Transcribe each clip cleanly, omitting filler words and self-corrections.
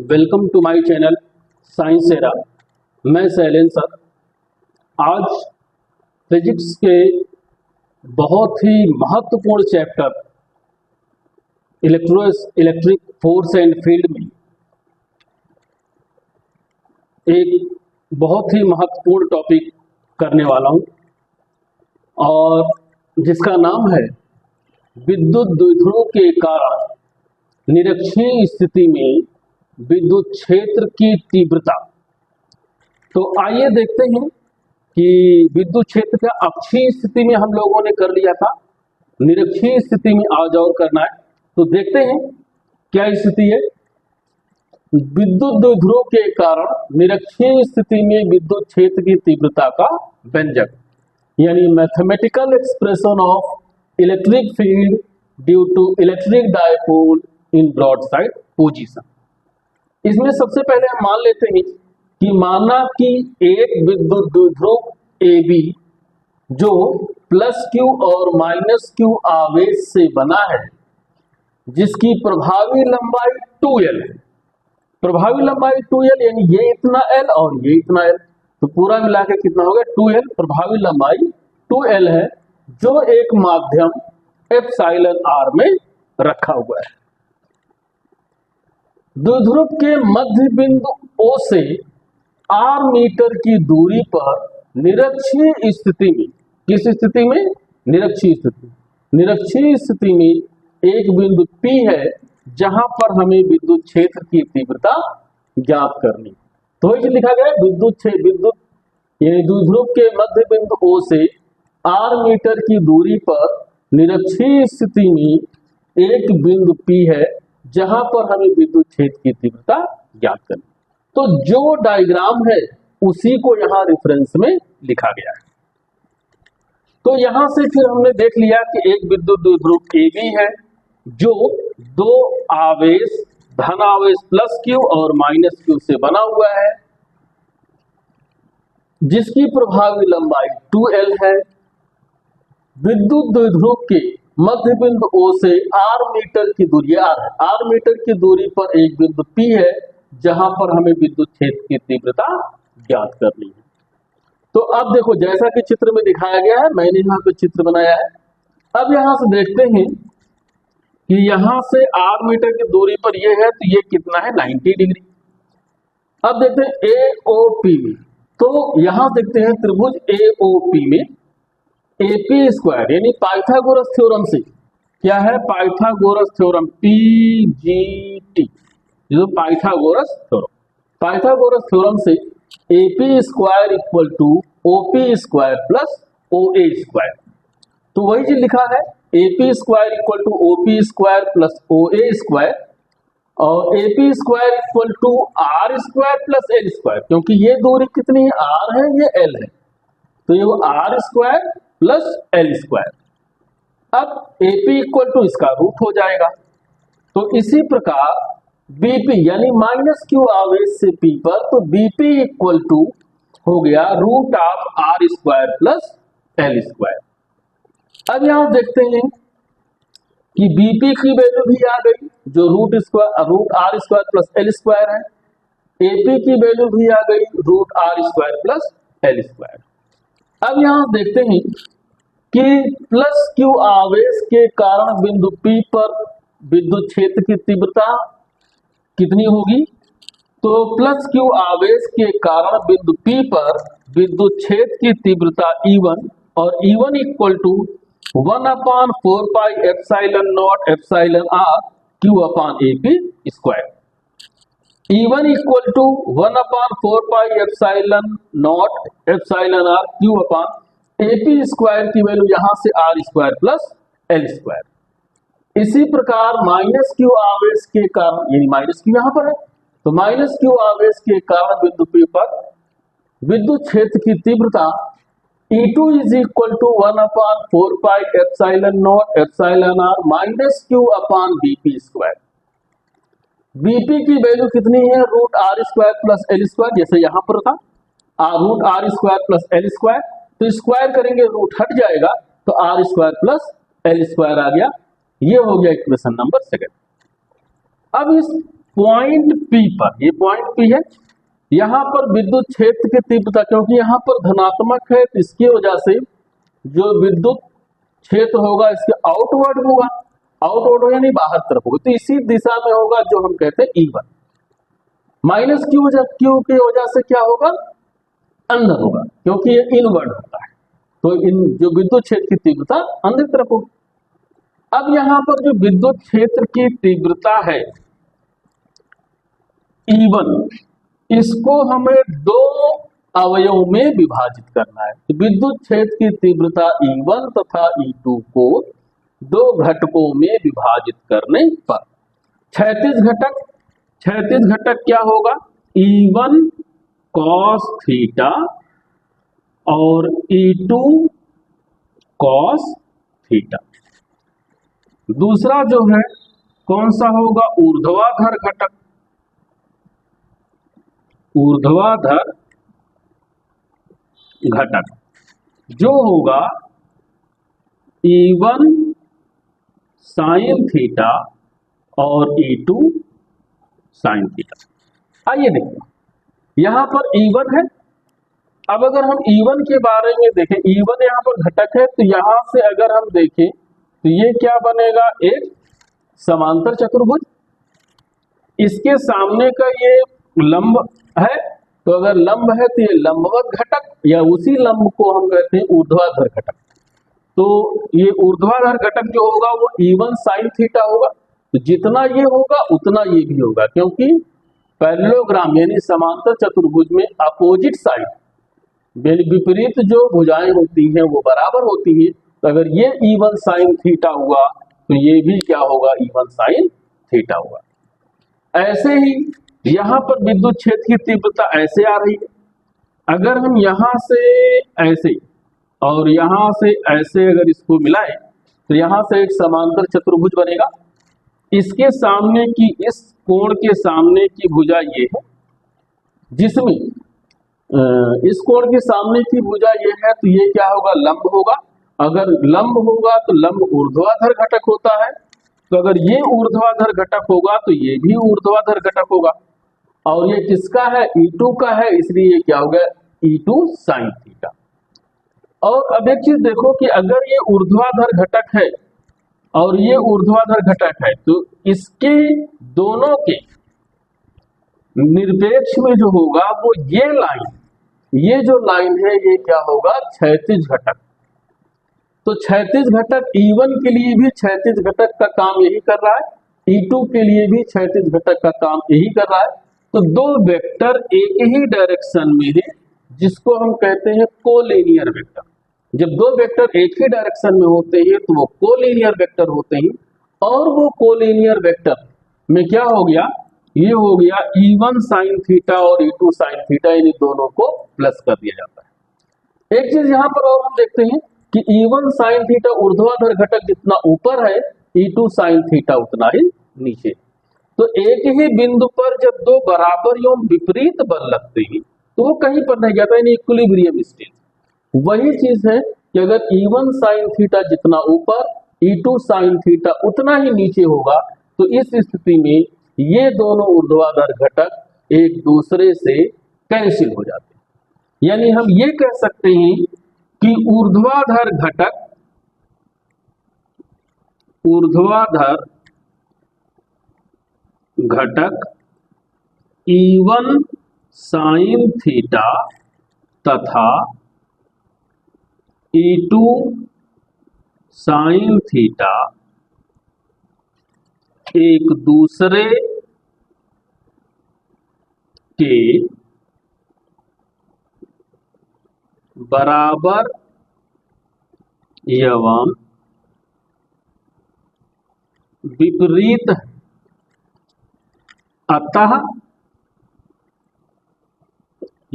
Welcome to my channel science era. मैं Shailen sir. आज physics के बहुत ही महत्वपूर्ण chapter electric force and field में एक बहुत ही महत्वपूर्ण टॉपिक करने वाला हूं और जिसका नाम है विद्युत द्विध्रुव के कारण निरक्षीय स्थिति में विद्युत क्षेत्र की तीव्रता। तो आइए देखते हैं कि विद्युत क्षेत्र का अक्षीय स्थिति में हम लोगों ने कर लिया था, निरक्षीय स्थिति में आज और करना है। तो देखते हैं क्या स्थिति है। विद्युत द्विध्रुव के कारण निरक्षीय स्थिति में विद्युत क्षेत्र की तीव्रता का व्यंजक, यानी mathematical expression of electric field due to electric dipole in broadside position. इसमें सबसे पहले हम मान लेते हैं कि माना कि एक विद्युत द्विध्रुव AB जो प्लस Q और माइनस Q आवेश से बना है, जिसकी प्रभावी लंबाई 2L है। प्रभावी लंबाई 2L यानी ये इतना L और ये इतना L, तो पूरा मिला के कितना हो गया 2L। प्रभावी लंबाई 2L है जो एक माध्यम एप्सिलॉन r में रखा हुआ है। द्विध्रुव के मध्य बिंदु O से r मीटर की दूरी पर निरक्षीय स्थिति में, किस स्थिति में? निरक्षीय स्थिति। निरक्षीय स्थिति में एक बिंदु P है जहां पर हमें विद्युत क्षेत्र की तीव्रता ज्ञात करनी। तो ये लिखा गया है विद्युत यानी द्विध्रुव के मध्य बिंदु O से r मीटर की दूरी पर निरक्षीय स्थिति में एक बिंदु P है जहां पर हमें विद्युत क्षेत्र की तीव्रता ज्ञात करनी। तो जो डायग्राम है उसी को यहां रेफरेंस में लिखा गया है। तो यहां से फिर हमने देख लिया कि एक विद्युत द्विध्रुव AB है जो दो आवेश, धन आवेश प्लस Q और माइनस Q से बना हुआ है, जिसकी प्रभावी लंबाई 2L है। विद्युत द्विध्रुव के मध्य बिंदु O से r मीटर की दूरी r मीटर की दूरी पर एक बिंदु P है जहां पर हमें विद्युत क्षेत्र की तीव्रता ज्ञात करनी है। तो अब देखो जैसा कि चित्र में दिखाया गया है, मैंने यहाँ पे चित्र बनाया है। अब यहां से देखते हैं कि यहां से r मीटर की दूरी पर ये है, तो ये कितना है 90 डिग्री। अब देखते हैं AOP में, तो यहां देखते हैं त्रिभुज AOP में AP स्क्वायर यानी पाइथागोरस थ्योरम से, क्या है पाइथागोरस थ्योरम PGT, जो पाइथागोरस थ्योरम से AP square equal to OP square plus OA square. तो वही चीज लिखा है AP square equal to OP square plus OA square, और AP square equal to R square plus L square, क्योंकि ये दूरी कितनी है R है, ये L है, तो ये R square plus L square. अब AP इक्वल टू इसका रूट हो जाएगा। तो इसी प्रकार BP यानी माइनस Q आवेश से P पर, तो BP इक्वल टू हो गया root of R square plus L square. अब यहां देखते हैं कि BP की वैल्यू भी आ गई जो root R square plus L square है। AP की वैल्यू भी आ गई root R square plus L square. अब यहां देखते हैं कि प्लस Q आवेश के कारण बिंदु P पर विद्युत क्षेत्र की तीव्रता कितनी होगी? तो प्लस Q आवेश के कारण बिंदु P पर विद्युत क्षेत्र की तीव्रता E1, और E1 equal to 1/4 pi epsilon not epsilon r Q upon AP square. E1 equal to 1/4 pi epsilon not epsilon r Q upon AP square की वैल्यू यहां से R square plus L square. इसी प्रकार minus Q आवेश के कारण, यानी minus Q यहां पर है, तो माइनस Q आवेश के कारण बिंदु P पर विद्युत क्षेत्र की तीव्रता E2 is equal to 1/4 pi epsilon not epsilon r minus Q upon BP square. BP की वैल्यू कितनी है root R square plus L square, जैसे यहां पर था root R square plus L square, तो स्क्वायर करेंगे रूट हट जाएगा, तो R square plus L square आ गया। ये हो गया इक्वेशन नंबर 2। अब इस पॉइंट P पर, ये पॉइंट P है, यहां पर विद्युत क्षेत्र की तीव्रता, क्योंकि यहां पर धनात्मक है तो इसकी वजह से जो विद्युत क्षेत्र होगा इसके आउटवर्ड होगा, आउटवर्ड यानी बाहर तरफ होगा, तो इसी दिशा में होगा जो हम कहते हैं E1। माइनस क्यू की वजह से क्या होगा, अंदर होगा, क्योंकि ये इनवर्ड होता है, तो इन जो विद्युत क्षेत्र की तीव्रता अंदर तरफ होगी। अब यहां पर जो विद्युत क्षेत्र की तीव्रता है E1, इसको हमें दो अवयवों में विभाजित करना है। तो विद्युत क्षेत्र की तीव्रता E1 तथा E2 को दो घटकों में विभाजित करने पर क्षैतिज घटक क्या होगा, E1 cos थीटा और E2 cos थीटा। दूसरा जो है कौन सा होगा, ऊर्ध्वाधर घटक, ऊर्ध्वाधर घटक जो होगा E1 sin थीटा और E2 sin थीटा। आइए देखिए यहां पर E1 है। अब अगर हम E1 के बारे में देखें, E1 यहां पर घटक है, तो यहां से अगर हम देखें तो ये क्या बनेगा, एक समांतर चतुर्भुज, इसके सामने का ये लंब है, तो अगर लंब है तो ये लंबवत घटक, या उसी लंब को हम कहते हैं ऊर्ध्वाधर घटक। तो ये ऊर्ध्वाधर घटक जो होगा वो E1 sin थीटा होगा, तो जितना ये होगा उतना ये भी होगा, क्योंकि पैरेललोग्राम यानी समांतर चतुर्भुज में अपोजिट साइड, विपरीत जो भुजाएं होती हैं वो बराबर होती हैं, तो अगर ये E1 sin थीटा हुआ तो ये भी क्या होगा, E1 sin थीटा होगा। ऐसे ही यहां पर विद्युत क्षेत्र की तीव्रता ऐसे आ रही है, अगर हम यहां से ऐसे और यहां से ऐसे अगर इसको मिलाएं तो यहां से एक समांतर चतुर्भुज बनेगा, इसके सामने की, इस कोण के सामने की भुजा ये है, जिसमें इस कोण के सामने की भुजा ये है, तो ये क्या होगा, लंब होगा। अगर लंब होगा तो लंब ऊर्ध्वाधर घटक होता है, तो अगर ये ऊर्ध्वाधर घटक होगा तो ये भी ऊर्ध्वाधर घटक होगा, और ये किसका है, E2 का है, इसलिए ये क्या हो गया, E2 sin थीटा। और अब एक चीज देखो कि अगर ये ऊर्ध्वाधर घटक है और ये ऊर्ध्वाधर घटक है, तो इसके दोनों के निरपेक्ष में जो होगा वो ये लाइन, ये जो लाइन है ये क्या होगा, क्षैतिज घटक। तो क्षैतिज घटक E1 के लिए भी क्षैतिज घटक का काम यही कर रहा है, E2 के लिए भी क्षैतिज घटक का काम यही कर रहा है। तो दो वेक्टर एक ही डायरेक्शन में है, जिसको हम कहते हैं कोलिनियर वेक्टर। जब दो वेक्टर एक ही डायरेक्शन में होते हैं तो वो कोलिनियर वेक्टर होते हैं, और वो कोलिनियर वेक्टर में क्या हो गया, ये हो गया E1 sin थीटा और E2 sin थीटा, इन दोनों को प्लस कर दिया जाता है। एक चीज यहां पर और हम देखते हैं कि E1 sin थीटा ऊर्ध्वाधर घटक जितना ऊपर है, E2 sin थीटा उतना ही नीचे। तो एक ही बिंदु पर जब दो बराबर एवं विपरीत बल लगते हैं तो वो कहीं पर नहीं जाता, यानी इक्विलिब्रियम स्टेट। वही चीज है कि अगर E1 sin थीटा जितना ऊपर, E2 sin थीटा उतना ही नीचे होगा, तो इस स्थिति में ये दोनों ऊर्ध्वाधर घटक एक दूसरे से कैंसिल हो जाते हैं। यानी हम ये कह सकते हैं कि ऊर्ध्वाधर घटक E1 sin थीटा तथा E2 sin थीटा एक दूसरे के बराबर एवं विपरीत, अतः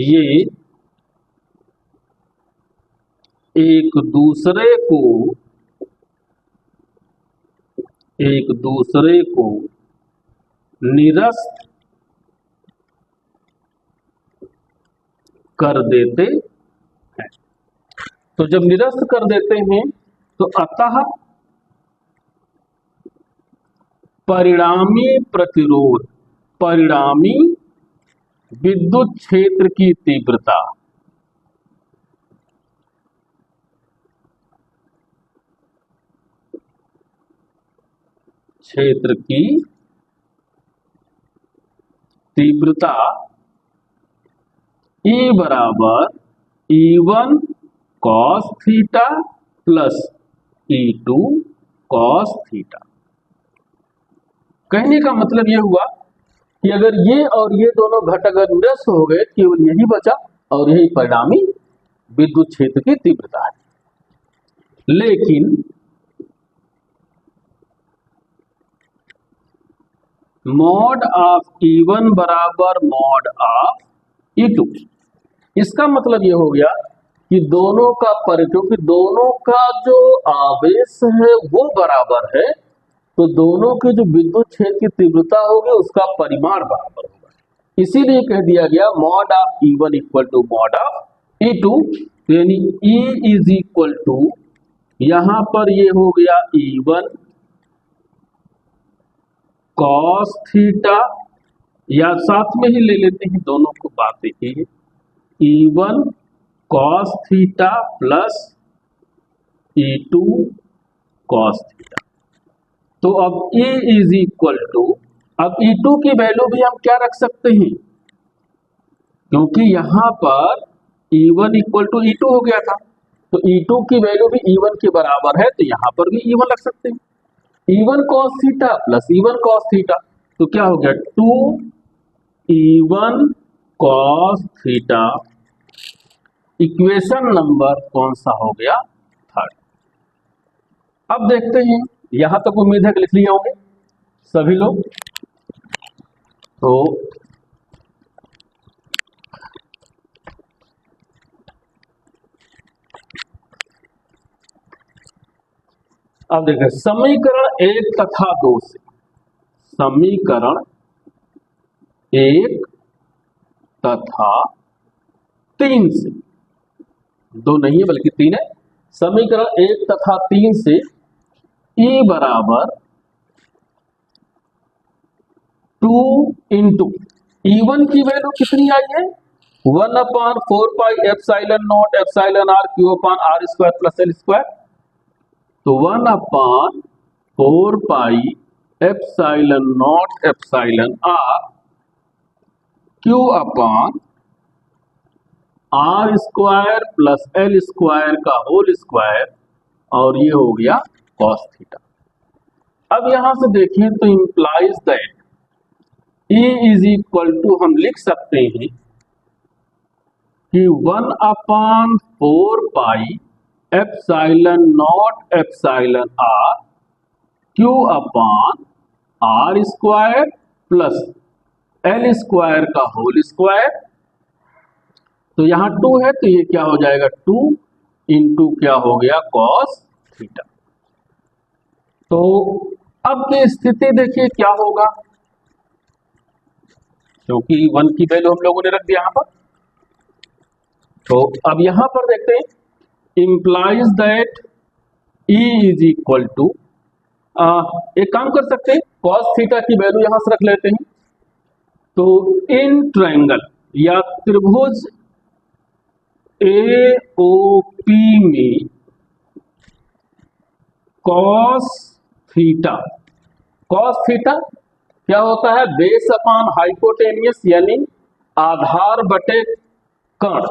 ये एक दूसरे को निरस्त कर देते हैं। तो जब निरस्त कर देते हैं तो अतः परिणामी प्रतिरोध परिणामी विद्युत क्षेत्र की तीव्रता। क्षेत्र की तीव्रता E बराबर E1 cos theta plus E2 cos theta. कहने का मतलब यह हुआ कि अगर ये और ये दोनों घटक अगर निरस्त हो गए, केवल यही बचा और यही परिणामी विद्युत क्षेत्र की तीव्रता है। लेकिन मॉड ऑफ E1 बराबर मॉड ऑफ E2, इसका मतलब ये हो गया कि दोनों का क्योंकि दोनों का जो आवेश है वो बराबर है, तो दोनों की जो विद्युत क्षेत्र की तीव्रता होगी उसका परिमाण बराबर होगा। इसीलिए कह दिया गया mod of E1 equal to mod of E2, यानी E इज इक्वल टू, यहां पर ये हो गया E1 cos थीटा, या साथ में ही ले लेते हैं दोनों को, बात एक ही है, E1 cos theta plus E2 cos theta. तो अब E इज इक्वल टू, अब E2 की वैल्यू भी हम क्या रख सकते हैं, क्योंकि यहां पर E1 इक्वल टू E2 हो गया था, तो E2 की वैल्यू भी E1 के बराबर है, तो यहां पर भी E1 रख सकते हैं। E1 cos theta plus E1 cos theta, तो क्या हो गया 2E1 cos theta. Equation number कौन सा हो गया, थर्ड। अब देखते हैं, यहां तक उम्मीद है कि लिख लिए होंगे सभी लोग। तो अब देखें समीकरण 1 तथा 2 से, समीकरण 1 तथा 3 से, 2 नहीं है बल्कि 3 है, समीकरण 1 तथा 3 से E बराबर 2 इंटू E1 की वैल्यू कितनी आई है, 1/4 epsilon not epsilon r Q upon r square plus l square, तो 1/4 epsilon not epsilon r Q upon r square plus l square का होल स्क्वायर, और ये हो गया cos थीटा। अब यहां से देखें तो implies that E is equal to, हम लिख सकते हैं कि 1/4 epsilon not epsilon r Q upon r square plus l square का होल स्क्वायर, तो यहां 2 है तो ये क्या हो जाएगा 2 इंटू क्या हो गया cos थीटा। तो अब की स्थिति देखिए क्या होगा, क्योंकि 1 की वैल्यू हम लोगों ने रख दिया यहां पर, तो अब यहां पर देखते हैं implies that E is equal to, एक काम कर सकते हैं cos थीटा की वैल्यू यहां से रख लेते हैं, तो इन ट्रायंगल या त्रिभुज AOP में cos थीटा क्या होता है, बेस अपान हाइपोटेनियस, यानी आधार बटे कर्ण,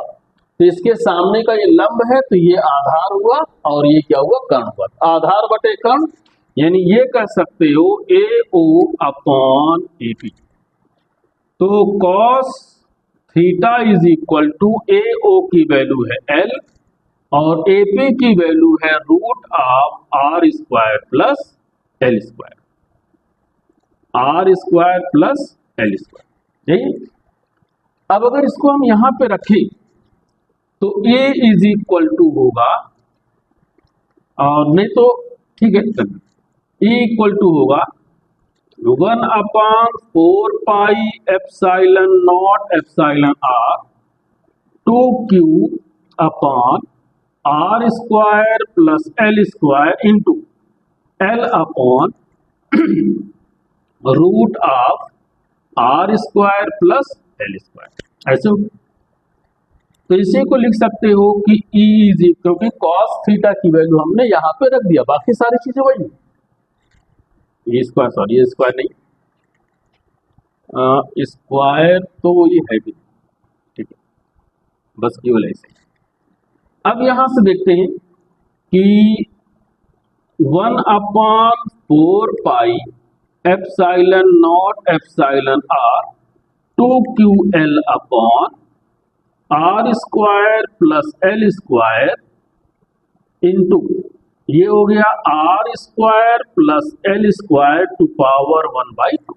तो इसके सामने का ये लंब है तो ये आधार हुआ और ये क्या हुआ कर्ण हुआ, आधार बटे कर्ण, यानी ये कह सकते हो AO अपॉन AP। तो cos theta is equal to AO की वैल्यू है L और AP की वैल्यू है root of R square plus L square, R square plus L square, यही। अब अगर इसको हम यहां पे रखें तो A इज इक्वल टू होगा, और नहीं तो ठीक है, E इक्वल टू होगा 1/4 epsilon not epsilon r 2q upon R square plus L square into L upon root of R square plus L square, ऐसे हो। तो इसी को लिख सकते हो कि E इज, क्योंकि कॉस थीटा की वैल्यू हमने यहाँ पे रख दिया, बाकी सारी चीजें वही। ये स्क्वायर, सॉरी ये स्क्वायर नहीं, स्क्वायर तो ये है भी, ठीक है, बस केवल ऐसे। अब यहां से देखते हैं कि 1/4 pi epsilon not epsilon R 2QL upon R square plus L square into ये हो गया R square plus L square to power 1/2,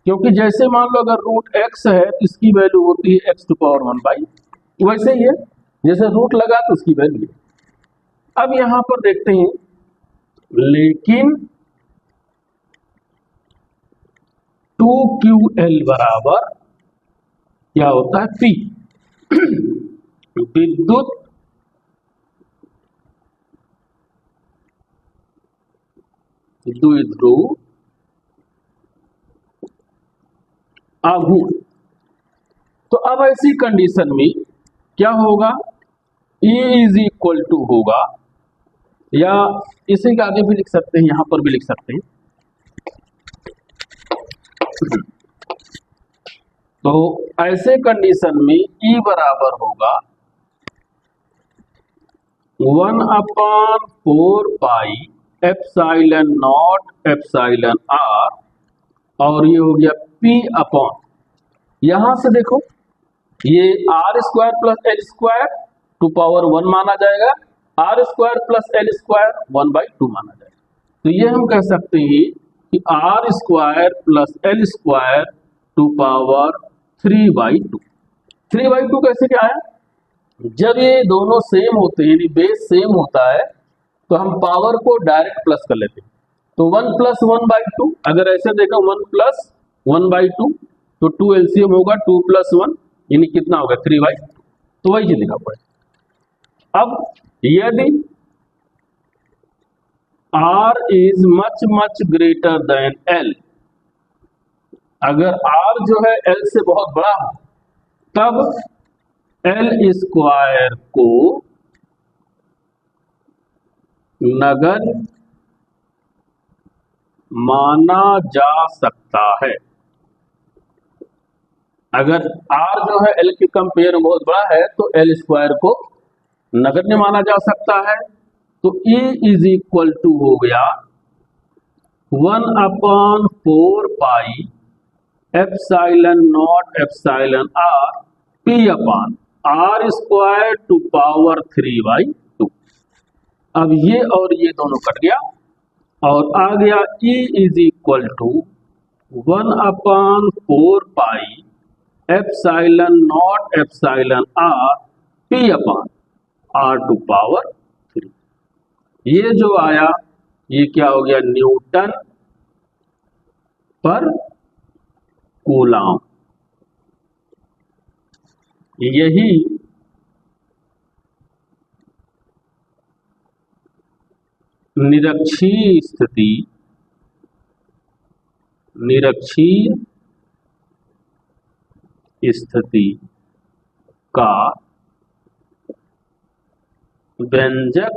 क्योंकि जैसे मान लो अगर रूट x है तो इसकी वैल्यू होती है x टू पावर 1/2, वैसे ही है जैसे रूट लगा तो उसकी वैल्यू। अब यहां पर देखते हैं, लेकिन 2QL बराबर क्या होता है P, विद्युत द्विध्रुव आघूर्ण। तो अब ऐसी कंडीशन में क्या होगा, E इज इक्वल टू होगा, या इसी के आगे भी लिख सकते हैं, यहां पर भी लिख सकते हैं। तो ऐसे कंडीशन में E बराबर होगा 1/4 pi epsilon not epsilon R, और ये हो गया P अपॉन, यहां से देखो ये R square plus L square to power 1 माना जाएगा, R square plus L square 1/2 माना जाएगा। तो ये हम कह सकते हैं कि R square plus L square to power 3/2। 3/2 कैसे क्या है, जब ये दोनों सेम होते हैं, यानी बेस सेम होता है, तो हम पावर को डायरेक्ट प्लस कर लेते हैं। तो 1 + 1/2, अगर ऐसे देखो 1 + 1/2 तो 2 एलसीएम होगा, 2 + 1 यानी कितना होगा 3/2, तो वही चीज लिखा पड़ेगा। अब यदि R is much greater than L, अगर R जो है L से बहुत बड़ा हो, तब L स्क्वायर को नगण्य माना जा सकता है। अगर R जो है L के कंपेयर में बहुत बड़ा है तो L स्क्वायर को नगण्य माना जा सकता है। तो E इज इक्वल टू हो गया 1/4 pi epsilon not epsilon R P upon R square to power 3/2। अब ये और ये दोनों कट गया और आ गया E is equal to 1/4 pi epsilon not epsilon R P upon R to power 3। ये जो आया ये क्या हो गया, न्यूटन पर कूलम। यही निरक्षीय स्थिति का व्यंजक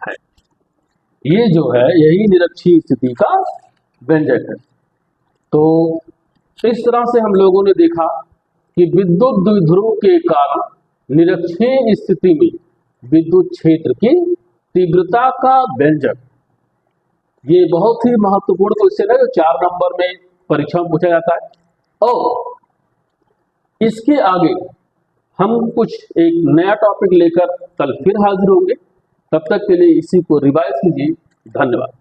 है। ये जो है यही निरक्षीय स्थिति का व्यंजक है। तो इस तरह से हम लोगों ने देखा कि विद्युत द्विध्रुव के कारण निरक्षीय स्थिति में विद्युत क्षेत्र की तीव्रता का व्यंजक, ये बहुत ही महत्वपूर्ण क्वेश्चन है जो 4 नंबर में परीक्षा में पूछा जाता है। और इसके आगे हम कुछ एक नया टॉपिक लेकर कल फिर हाजिर होंगे। तब तक के लिए इसी को रिवाइज कीजिए। धन्यवाद।